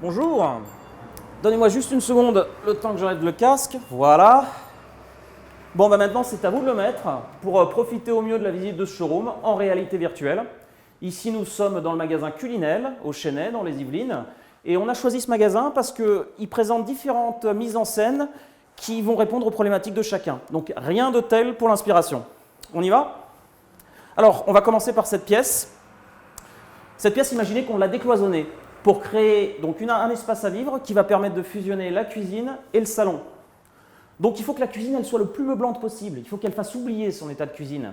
Bonjour, donnez-moi juste une seconde, le temps que j'enlève le casque, voilà. Bon, maintenant c'est à vous de le mettre pour profiter au mieux de la visite de ce showroom en réalité virtuelle. Ici nous sommes dans le magasin Culinel, au Chesnay, dans les Yvelines. Et on a choisi ce magasin parce qu'il présente différentes mises en scène qui vont répondre aux problématiques de chacun. Donc rien de tel pour l'inspiration. On y va? Alors, on va commencer par cette pièce. Cette pièce, imaginez qu'on l'a décloisonnée pour créer donc un espace à vivre qui va permettre de fusionner la cuisine et le salon. Donc il faut que la cuisine elle soit le plus meublante possible, il faut qu'elle fasse oublier son état de cuisine.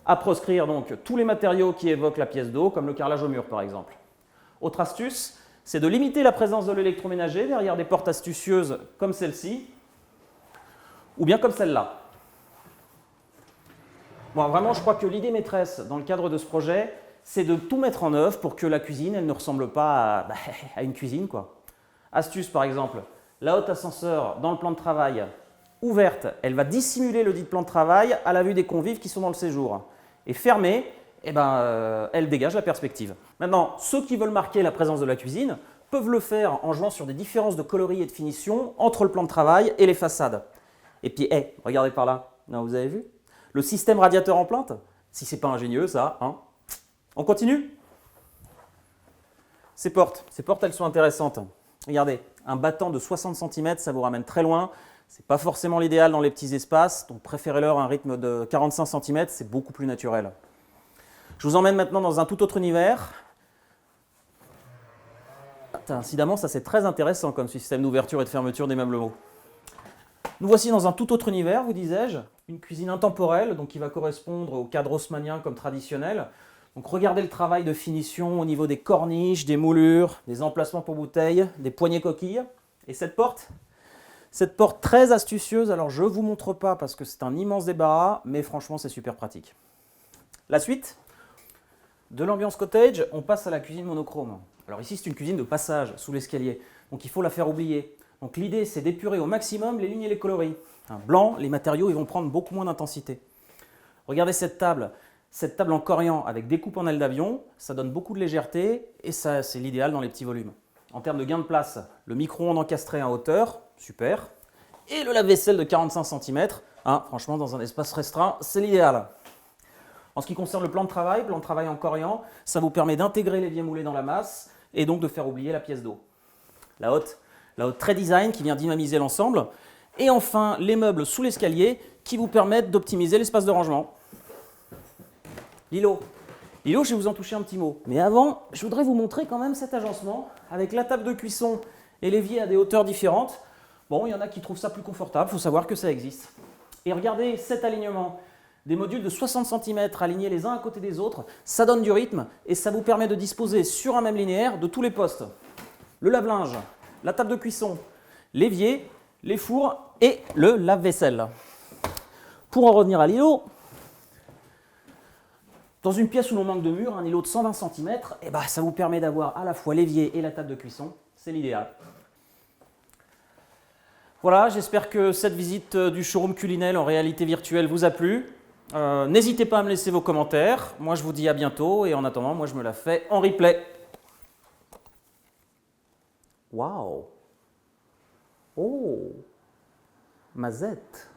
À proscrire donc tous les matériaux qui évoquent la pièce d'eau, comme le carrelage au mur par exemple. Autre astuce, c'est de limiter la présence de l'électroménager derrière des portes astucieuses comme celle-ci, ou bien comme celle-là. Bon, vraiment, je crois que l'idée maîtresse dans le cadre de ce projet, c'est de tout mettre en œuvre pour que la cuisine, elle ne ressemble pas à une cuisine, quoi. Astuce, par exemple, la hotte ascenseur dans le plan de travail ouverte, elle va dissimuler le dit plan de travail à la vue des convives qui sont dans le séjour. Et fermée, elle dégage la perspective. Maintenant, ceux qui veulent marquer la présence de la cuisine peuvent le faire en jouant sur des différences de coloris et de finition entre le plan de travail et les façades. Et puis, regardez par là. Non, vous avez vu? Le système radiateur en plainte? Si c'est pas ingénieux, ça, hein? On continue? Ces portes, elles sont intéressantes. Regardez, un battant de 60 cm, ça vous ramène très loin. Ce n'est pas forcément l'idéal dans les petits espaces, donc préférez-leur un rythme de 45 cm, c'est beaucoup plus naturel. Je vous emmène maintenant dans un tout autre univers. Incidemment, ça c'est très intéressant comme système d'ouverture et de fermeture des meublements. Nous voici dans un tout autre univers, vous disais-je, une cuisine intemporelle, donc qui va correspondre au cadre haussmannien comme traditionnel. Donc regardez le travail de finition au niveau des corniches, des moulures, des emplacements pour bouteilles, des poignées coquilles. Et cette porte très astucieuse, alors je ne vous montre pas parce que c'est un immense débarras, mais franchement c'est super pratique. La suite, de l'ambiance cottage, on passe à la cuisine monochrome. Alors ici c'est une cuisine de passage sous l'escalier, donc il faut la faire oublier. Donc l'idée c'est d'épurer au maximum les lignes et les coloris. Blanc, les matériaux ils vont prendre beaucoup moins d'intensité. Regardez cette table en corian avec découpe en aile d'avion, ça donne beaucoup de légèreté et ça c'est l'idéal dans les petits volumes. En termes de gain de place, le micro-ondes encastré en hauteur, super. Et le lave-vaisselle de 45 cm, franchement dans un espace restreint, c'est l'idéal. En ce qui concerne le plan de travail en corian, ça vous permet d'intégrer l'évier moulé dans la masse et donc de faire oublier la pièce d'eau. La hotte très design qui vient dynamiser l'ensemble. Et enfin, les meubles sous l'escalier qui vous permettent d'optimiser l'espace de rangement. L'îlot, je vais vous en toucher un petit mot. Mais avant, je voudrais vous montrer quand même cet agencement avec la table de cuisson et l'évier à des hauteurs différentes. Bon, il y en a qui trouvent ça plus confortable, il faut savoir que ça existe. Et regardez cet alignement. Des modules de 60 cm alignés les uns à côté des autres, ça donne du rythme et ça vous permet de disposer sur un même linéaire de tous les postes. Le lave-linge, la table de cuisson, l'évier, les fours et le lave-vaisselle. Pour en revenir à l'îlot, dans une pièce où l'on manque de mur, un îlot de 120 cm, ça vous permet d'avoir à la fois l'évier et la table de cuisson, c'est l'idéal. Voilà, j'espère que cette visite du showroom Culinel en réalité virtuelle vous a plu. N'hésitez pas à me laisser vos commentaires. Moi, je vous dis à bientôt et en attendant, moi, je me la fais en replay. Waouh! Oh! Mazette!